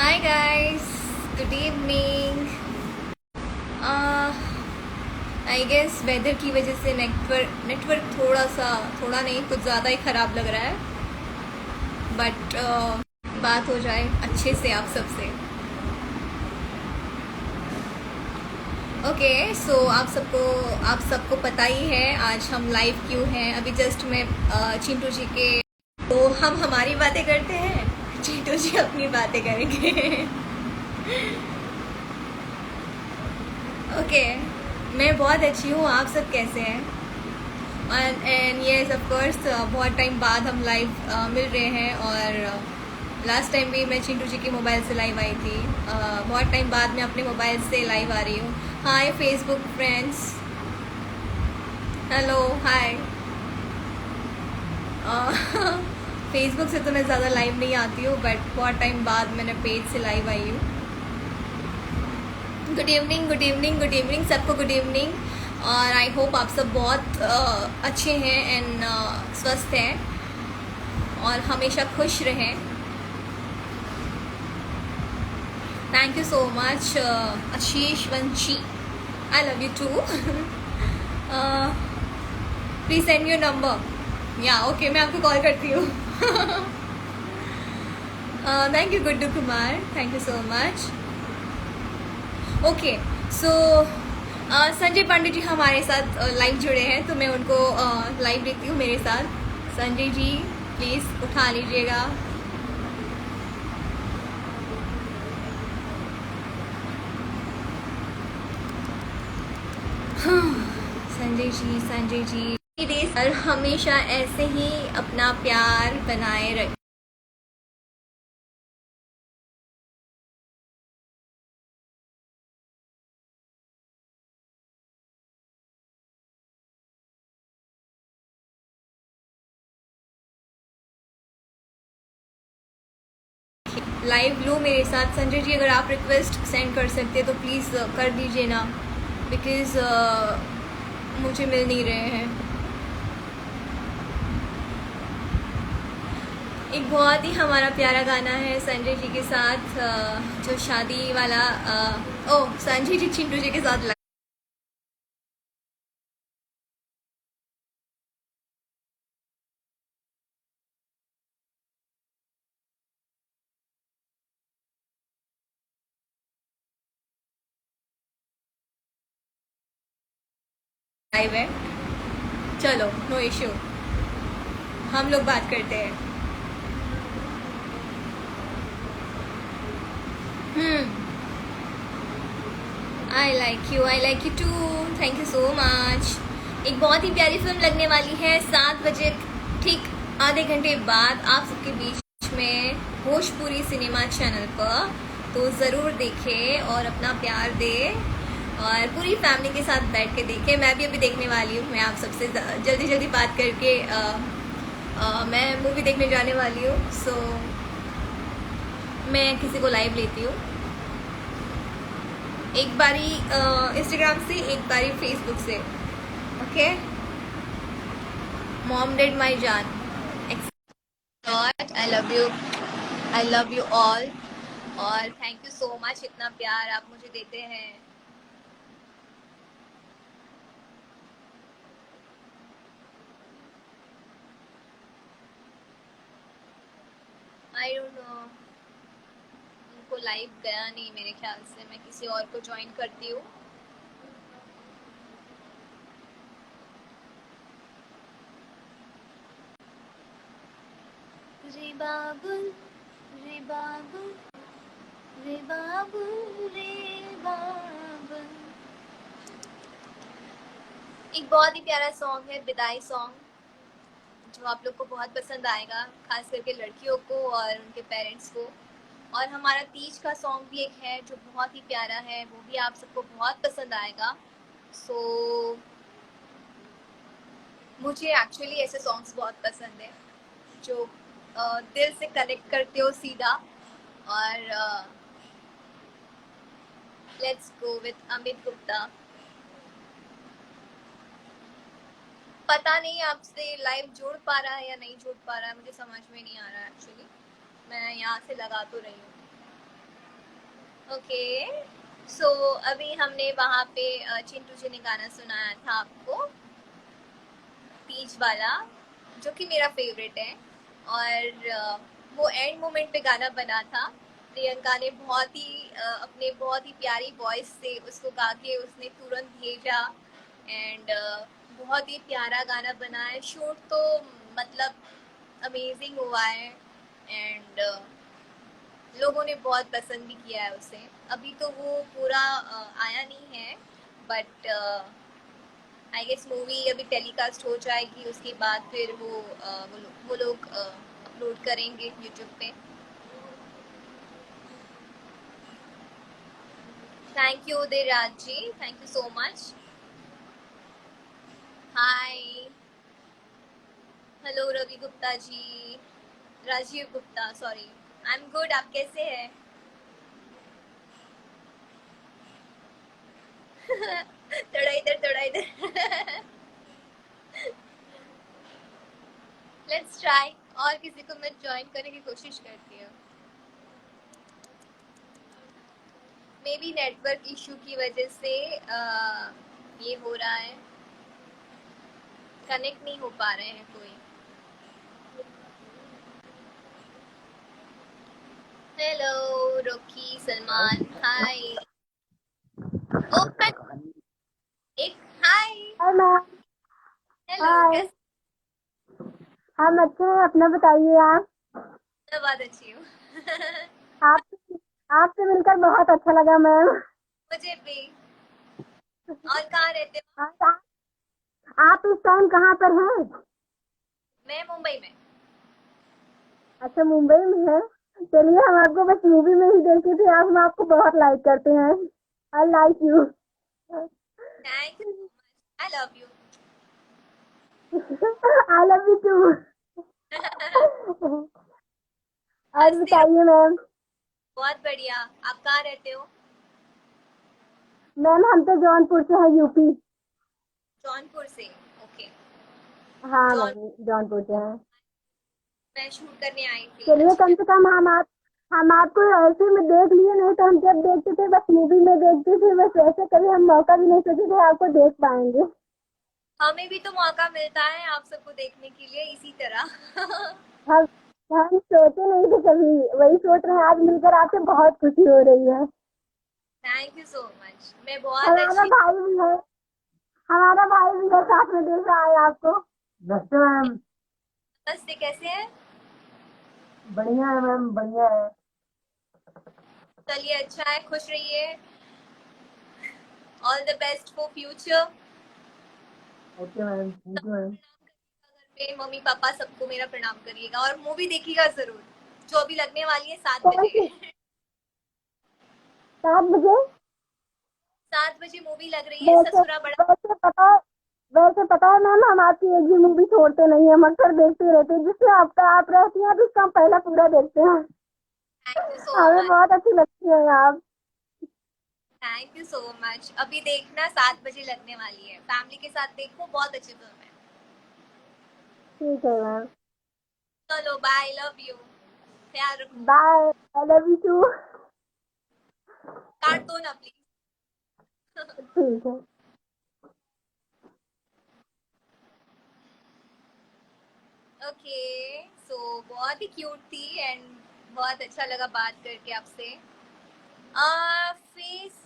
Hi guys, good evening. I guess weather की वजह से नेटवर्क थोड़ा नहीं कुछ ज़्यादा ही ख़राब लग रहा है। बट बात हो जाए अच्छे से आप सबसे। ओके, सो आप सबको पता ही है आज हम लाइव क्यों हैं। अभी जस्ट मैं चिंटू जी के, तो हम हमारी बातें करते हैं, चिंटू जी अपनी बातें करेंगे। ओके, मैं बहुत अच्छी हूँ, आप सब कैसे हैं? एंड येस ऑफ कोर्स, बहुत टाइम बाद हम लाइव मिल रहे हैं। और लास्ट टाइम भी मैं चिंटू जी के मोबाइल से लाइव आई थी। बहुत टाइम बाद मैं अपने मोबाइल से लाइव आ रही हूँ। Hi Facebook friends, hello hi. Facebook से तो मैं ज़्यादा लाइव नहीं आती हूँ, बट बहुत टाइम बाद मैंने पेज से लाइव आई हूँ। Good evening, good evening, good evening सबको, गुड इवनिंग। और आई होप आप सब बहुत अच्छे हैं एंड स्वस्थ हैं और हमेशा खुश रहें। Thank you so much Ashish Vanshi, I love you too. Please send your number. या ओके, मैं आपको कॉल करती हूँ। Thank you Guddu Kumar, thank you so much. Okay, so Sanjay Pandey ji हमारे साथ लाइव जुड़े हैं, तो मैं उनको लाइव लेती हूँ मेरे साथ। संजय जी प्लीज़ उठा लीजिएगा। संजय जी, संजय जी सर हमेशा ऐसे ही अपना प्यार बनाए रखें। लाइव लो मेरे साथ। संजय जी अगर आप रिक्वेस्ट सेंड कर सकते तो प्लीज़ कर दीजिए ना, बिकॉज़ मुझे मिल नहीं रहे हैं। एक बहुत ही हमारा प्यारा गाना है संजय जी के साथ, जो शादी वाला। ओ संजय जी चिंटू जी के साथ लाइव है। चलो नो इश्यू, हम लोग बात करते हैं। I like you too, thank you so much. एक बहुत ही प्यारी फिल्म लगने वाली है 7 बजे, ठीक आधे घंटे बाद आप सबके बीच में भोजपुरी सिनेमा चैनल पर। तो ज़रूर देखें और अपना प्यार दें और पूरी फैमिली के साथ बैठ के देखें। मैं भी अभी देखने वाली हूँ। मैं आप सबसे जल्दी जल्दी बात करके मैं मूवी देखने जाने वाली हूँ। सो मैं किसी को लाइव लेती हूँ, एक बारी इंस्टाग्राम से, एक बारी फेसबुक से। ओके, मॉम डेड माई जान, आई love you, I love you all. और थैंक यू सो मच, इतना प्यार आप मुझे देते हैं। आई डोंट नो, उनको लाइव गया नहीं मेरे ख्याल से। मैं किसी और को ज्वाइन करती हूँ। रे बाबुल, रे बाबुल, रे बाबुल, रे बाबुल। एक बहुत ही प्यारा सॉन्ग है, विदाई सॉन्ग, जो आप लोग को बहुत पसंद आएगा, खास करके लड़कियों को और उनके पेरेंट्स को। और हमारा तीज का सॉन्ग भी एक है जो बहुत ही प्यारा है, वो भी आप सबको बहुत पसंद आएगा। सो मुझे एक्चुअली ऐसे सॉन्ग्स बहुत पसंद है जो दिल से कनेक्ट करते हो सीधा। और let's go with Amit Gupta. पता नहीं आपसे लाइव जोड़ पा रहा है या नहीं जोड़ पा रहा है, मुझे समझ में नहीं आ रहा है एक्चुअली। मैं यहाँ से लगा तो रही हूँ। ओके, सो अभी हमने वहाँ पे चिंटू जी ने गाना सुनाया था आपको, बीच वाला, जो कि मेरा फेवरेट है। और वो एंड मोमेंट पे गाना बना था। प्रियंका ने बहुत ही अपने बहुत ही प्यारी वॉइस से उसको गा के उसने तुरंत भेजा। एंड बहुत ही प्यारा गाना बना है। शूट तो मतलब अमेजिंग हुआ है। एंड लोगों ने बहुत पसंद भी किया है उसे। अभी तो वो पूरा आया नहीं है, बट आई गेस मूवी अभी टेलीकास्ट हो जाएगी, उसके बाद फिर वो लोग अपलोड करेंगे यूट्यूब पे। Thank you Uday Raj ji, thank you so much. Hi, hello Ravi Gupta ji, Rajeev Gupta, sorry. I am good, आप कैसे हैं? थोड़ा इधर थोड़ा इधर। Let's try. और किसी को मैं ज्वाइन करने की कोशिश करती हूँ। मे बी नेटवर्क इशू की वजह से ये हो रहा है, कनेक्ट नहीं हो पा रहे हैं कोई। हेलो रॉकी सलमान, हाय। ओ एक हाय। Hi ma'am. हेलो, हाय। कैसे? हम अच्छे हैं, अपना बताइए आप। मैं बहुत अच्छी हूँ। आप आपसे मिलकर बहुत अच्छा लगा मैम। मुझे भी। और कहाँ रहते हो? आप इस टाइम कहाँ पर हैं? मैं मुंबई में। अच्छा, मुंबई में है। चलिए, हम आपको बस मूवी में ही देखे थे, आप हम आपको बहुत लाइक करते हैं। I like you. Thank you so much, I love you. I love you too. और हंसते रहो। बताइए मैम। बहुत बढ़िया। आप कहाँ रहते हो? मैम, हम तो जौनपुर से हैं, यूपी। जौनपुर से। ओके। हाँ जौन मैम, जौनपुर से हैं। मैं शूट करने आई थी चलिए, अच्छी कम फिल्म। से कम हम आपको ऐसे में देख लिए, नहीं तो हम जब देखते थे बस मूवी में देखते थे, बस ऐसे कभी हम मौका भी नहीं सोचे थे आपको देख पाएंगे। हमें भी तो मौका मिलता है आप सबको देखने के लिए इसी तरह। हम हम सोचे नहीं थे कभी, वही सोच रहे हैं, आज मिलकर आपसे बहुत खुशी हो रही है। थैंक यू सो मच, मैं बहुत हमारा अच्छी। भाई भी है। हमारा भाई भी है, साथ में देख रहा है आपको। नमस्ते मैम। नमस्ते, कैसे हैं? बढ़िया है मैम, बढ़िया है। चलिए, अच्छा है, खुश रहिए। All the best for future. Okay ma'am, thank you ma'am. घर पे मम्मी पापा सबको मेरा प्रणाम करिएगा और मूवी देखिएगा जरूर, जो अभी लगने वाली है 7 बजे। कौन सी? 7 बजे? 7 बजे मूवी लग रही है वैसे ससुरा बड़ा। वैसे पता है वैसे पता है मैम, हम आपकी एक भी मूवी छोड़ते नहीं है, अक्सर देखते रहते हैं, जिससे आप रहती हैं तो उसका हम पहला पूरा देखते हैं। थैंक यू सो हमें मच। बहुत अच्छी लगती है आप। Thank you so much. अभी देखना 7 बजे लगने वाली है, फैमिली के साथ देखो, बहुत अच्छी फिल्म है। ठीक है मैम। चलो बाय, लव यू, ख्याल रखो। Bye. I love you too. काट दो ना प्लीज। ठीक है। ओके, सो बहुत ही क्यूट थी एंड बहुत अच्छा लगा बात करके आपसे। फेस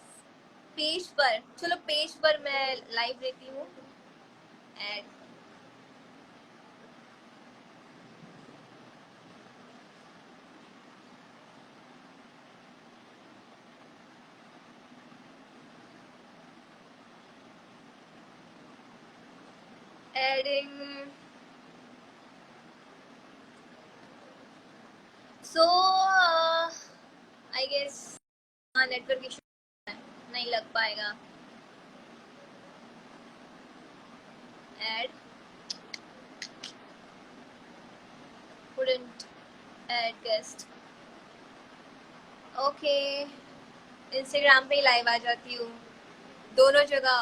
पेज पर, चलो पेज पर मैं लाइव रहती हूँ। Add adding. So I guess network issue नहीं लग पाएगा। Add couldn't add guest। Okay, Instagram पे ही लाइव आ जाती हूँ। दोनों जगह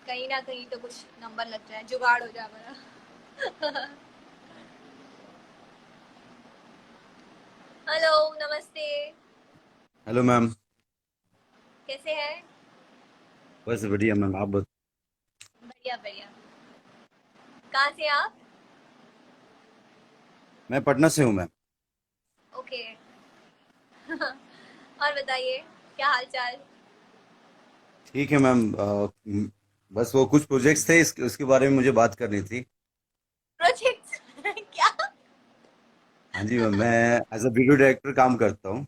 कहीं ना कहीं तो कुछ नंबर लग जाए, जुगाड़ हो जाए मेरा। हेलो, नमस्ते। Hello ma'am. बस बढ़िया मैम, आप बता। बढ़िया बढ़िया। कहाँ से आप? मैं पटना से हूँ मैम। ओके। और बताइए, क्या हाल चाल? ठीक है मैम। बस वो कुछ प्रोजेक्ट्स थे, उसके बारे में मुझे बात करनी थी। प्रोजेक्ट? क्या? हाँ जी मैम, मैं एज अ वीडियो डायरेक्टर काम करता हूँ।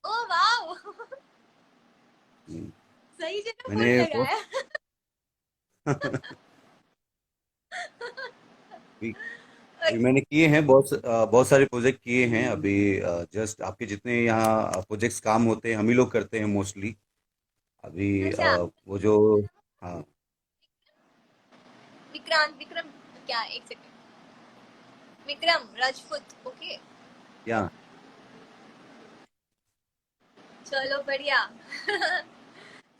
Oh wow. हम्म, सही जगह फोन मैंने बहुत लगाया। अभी अभी मैंने किए हैं, बहुत सारे प्रोजेक्ट किए हैं अभी। जस्ट आपके जितने यहाँ प्रोजेक्ट्स काम होते हैं हम ही लोग करते हैं मोस्टली। अभी अच्छा। वो जो, हाँ। विक्रांत विक्रम, क्या, एक सेकंड। विक्रम राजपूत, ओके। या चलो बढ़िया।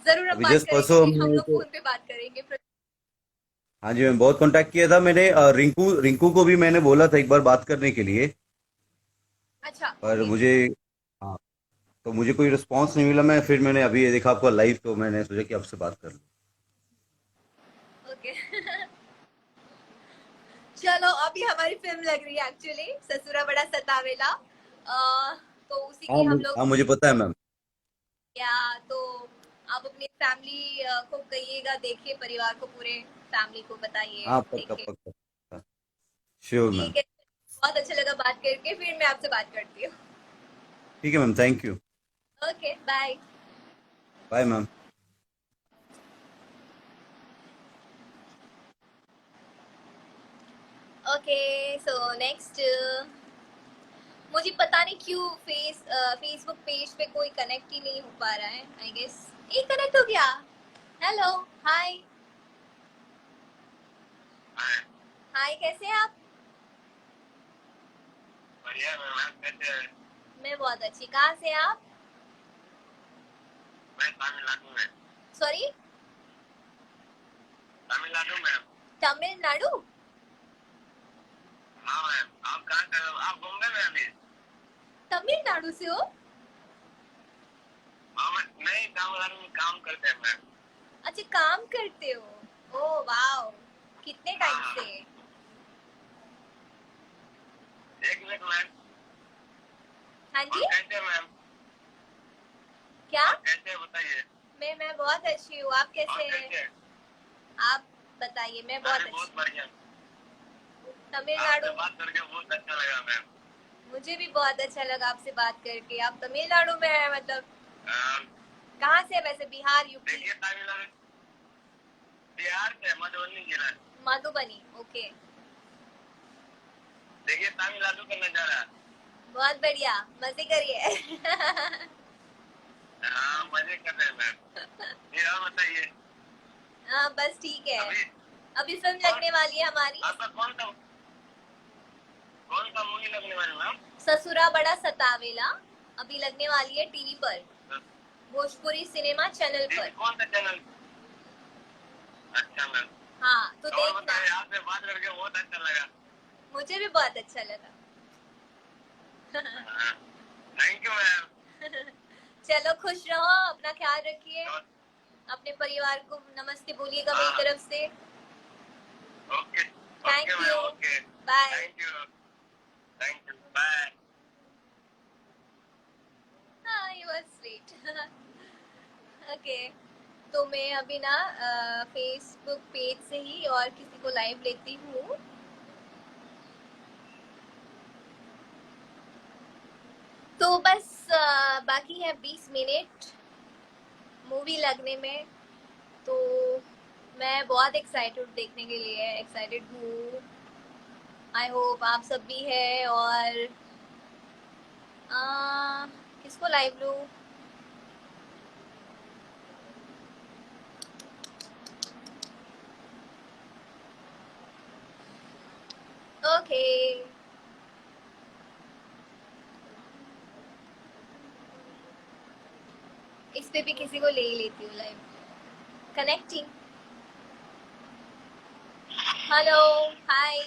जरूर हम अभी बात जस्ट परसों करेंगे, हम हमने लोग फोन पे बात करेंगे फिर। हाँ जी मैम, बहुत कांटेक्ट किया था मैंने। रिंकू रिंकू को भी मैंने बोला था एक बार बात करने के लिए। अच्छा पर ओके। मुझे, हाँ, तो मुझे कोई रिस्पांस नहीं मिला। फिर मैंने अभी ये देखा आपका लाइव, तो मैंने सोचा कि आपसे बात कर लूं। ओके। चलो, अभी हमारी फिल्म लग रही है एक्चुअली, ससुरा बड़ा सतावेला। तो उसी की हम लोग, हाँ मुझे पता है मैम। या तो आप अपनी फैमिली को कहिएगा, देखिए परिवार को, पूरे फैमिली को बताइए, हाँ पक्का देखिए। पक्का। Sure ma'am. ठीक है। बहुत अच्छा लगा बात करके, फिर मैं आपसे बात करती हूँ। ठीक है ma'am, thank you. Okay bye. Bye ma'am. Okay so next, मुझे पता नहीं क्यों फेसबुक पेज पे कोई कनेक्ट ही नहीं हो पा रहा है, आई गेस। ये कनेक्ट हो गया। हेलो। हाय। हाय, कैसे हैं आप? बढ़िया मैम, आप कैसे हैं? मैं बहुत अच्छी। कहाँ से हैं आप? मैं तमिलनाडु में। सॉरी? तमिलनाडु में। तमिलनाडु? हाँ मैम, आप कहाँ कर रहे हो? आप बॉम्बे में अभी? तमिलनाडु से हो? हाँ मैं नहीं, तमिलनाडु में काम करते हैं मैम। अच्छा, काम करते हो? Oh wow. कितने टाइम से? एक मिनट मैम। हाँ जी। कैसे मैम? क्या? आप कैसे हैं बताइए। मैं बहुत अच्छी हूँ, आप कैसे हैं? आप बताइए, मैं बहुत अच्छी। बहुत बढ़िया। तमिलनाडु। आपसे बात करके बहुत अच्छा लगा मैम। मुझे भी बहुत अच्छा लगा आपसे बात करके। आप तमिलनाडु में हैं मतलब? कहाँ से है वैसे? बिहार, यूपी? देखिए तमिलनाडु, बिहार से मधुबनी जिला। मधुबनी, ओके। देखिए तमिलनाडु का नजारा। बहुत बढ़िया, मजे करिए। हाँ मजे कर रहे हैं मैम। ये और बताइए। हाँ बस ठीक है। अभी फिल्म लगने वाली है हमारी। आपका कौन सा मूवी लगने वाली मैम? ससुरा बड़ा सतावेला। अभी लगने वाली है टीवी पर, भोजपुरी सिनेमा चैनल पर। कौन सा चैनल? अच्छा मैम। हाँ तो देखना। आपसे बात करके बहुत अच्छा लगा। मुझे भी बहुत अच्छा लगा। Thank you ma'am. चलो खुश रहो, अपना ख्याल रखिए, अपने परिवार को नमस्ते बोलिएगा मेरी तरफ से। Okay. Thank you. Bye. Thank you. Thank you, bye. हाँ, ये वाज स्वीट। ओके। तो मैं अभी ना फेसबुक पेज से ही और किसी को लाइव लेती हूँ। तो बस बाकी है 20 मिनट मूवी लगने में। तो मैं बहुत एक्साइटेड देखने के लिए, एक्साइटेड हूँ। आई होप आप सब भी है। और किसको लाइव लूँ? ओके। इस पे भी किसी को ले ही लेती हूँ लाइव। कनेक्टिंग। हेलो। हाय।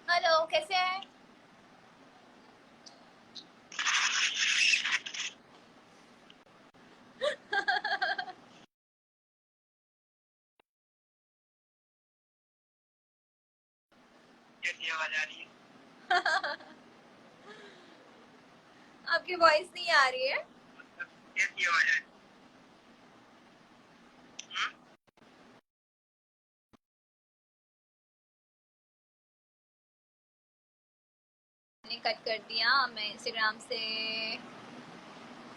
हेलो, कैसे हैं? आवाज आ रही है? आपकी वॉइस नहीं आ रही है। कैसी आवाज आ रही है? मैंने कट कर दिया। मैं इंस्टाग्राम से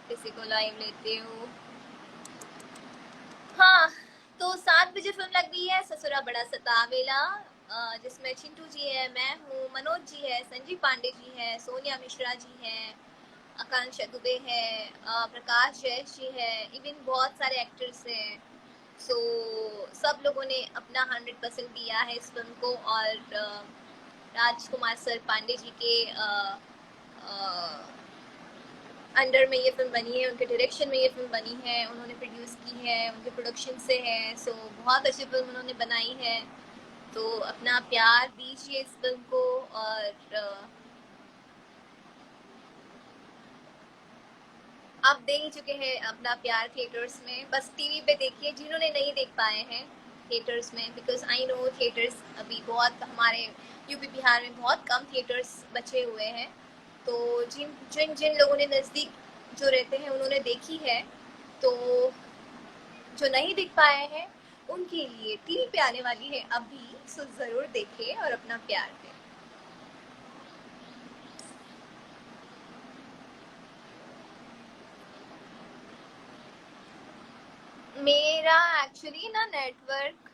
किसी को लाइव लेती हूँ। हाँ, तो 7 बजे फिल्म लग गई है ससुरा बड़ा सतावेला, जिसमें चिंटू जी है, मैं हूँ, मनोज जी है, संजीव पांडे जी है, सोनिया मिश्रा जी है, आकांक्षा दुबे है, प्रकाश जैश जी है, इवन बहुत सारे एक्टर्स हैं। सो सब लोगों ने अपना 100% दिया है इस फिल्म को। और राजकुमार सर पांडे जी के अंडर में ये फिल्म बनी है, उनके डायरेक्शन में ये फिल्म बनी है, उन्होंने प्रोड्यूस की है, उनके प्रोडक्शन से है। सो बहुत अच्छी फिल्म उन्होंने बनाई है। तो अपना प्यार दीजिए इस फिल्म को। और आप देख ही चुके हैं अपना प्यार थिएटर्स में, बस टीवी पे देखिए जिन्होंने नहीं देख पाए हैं थिएटर्स में, बिकॉज आई नो थिएटर्स अभी बहुत हमारे यूपी बिहार में बहुत कम थिएटर्स बचे हुए हैं। तो जिन जिन जिन लोगों ने नज़दीक जो रहते हैं उन्होंने देखी है, तो जो नहीं देख पाए हैं उनके लिए टीवी पे आने वाली है अभी। सो ज़रूर देखें और अपना प्यार दें। मेरा एक्चुअली ना नेटवर्क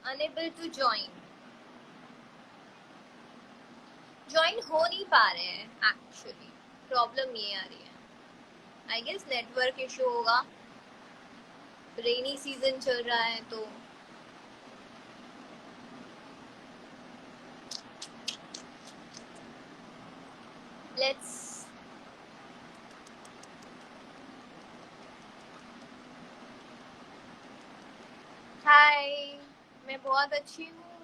अनेबल टू ज्वाइन हो नहीं पा रहे हैं। एक्चुअली प्रॉब्लम ये आ रही है, आई गेस नेटवर्क इशू होगा। रेनी सीजन चल रहा है तो लेट्स हाय। मैं बहुत अच्छी हूँ,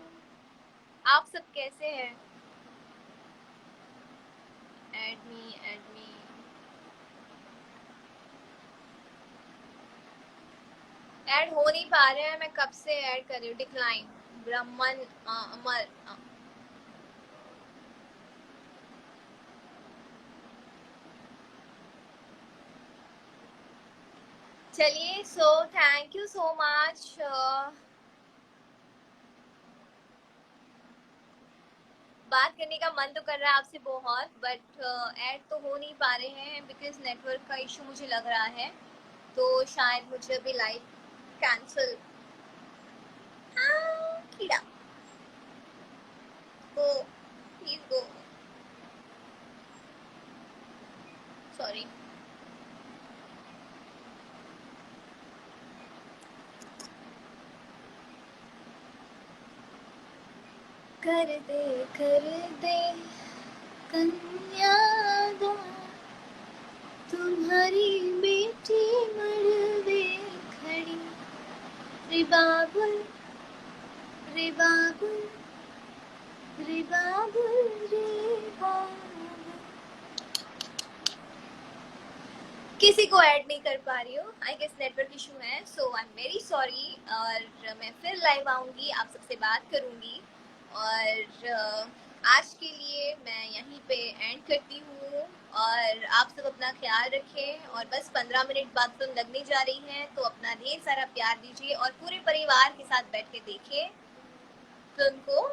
आप सब कैसे हैं? एड मी ऐड हो नहीं पा रहे हैं। मैं कब से ऐड कर रही हूँ, डिक्लाइन ब्राह्मण अमर चलिए। सो थैंक यू सो मच। बात करने का मन तो कर रहा है आपसे बहुत, बट ऐड तो हो नहीं पा रहे हैं बिकॉज नेटवर्क का इशू मुझे लग रहा है। तो शायद मुझे अभी लाइव कैंसिल। कीड़ा गो, प्लीज गो, सॉरी। कर दे कन्यादान, तुम्हारी बेटी मरवे खड़ी, रे बाबुल रे बाबुल रे बाबुल रे बाबुल। किसी को ऐड नहीं कर पा रही हूँ, आई गेस नेटवर्क इशू है। सो आई एम वेरी सॉरी। और मैं फिर लाइव आऊँगी, आप सबसे बात करूँगी। और आज के लिए मैं यहीं पे एंड करती हूँ। और आप सब अपना ख्याल रखें। और बस 15 मिनट बाद फिल्म लगने जा रही है, तो अपना ढेर सारा प्यार दीजिए और पूरे परिवार के साथ बैठ के देखिए फिल्म को।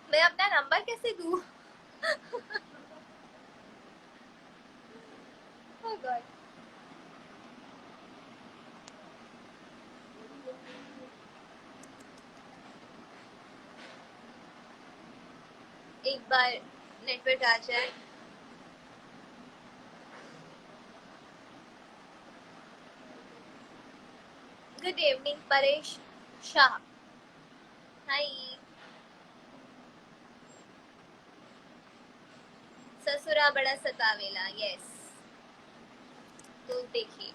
मैं अपना नंबर कैसे दूँ? Oh God. एक बार नेटवर्क आ जाए। Good evening Paresh Shah. Hi. ससुरा बड़ा सतावेला, यस। तो देखिए।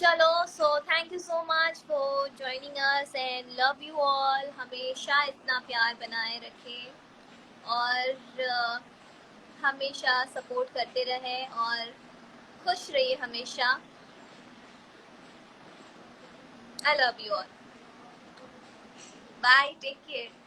चलो, so thank you so much for joining us and love you all. हमेशा इतना प्यार बनाए रखें और हमेशा सपोर्ट करते रहें और खुश रहिए हमेशा। I love you all. Bye, take care.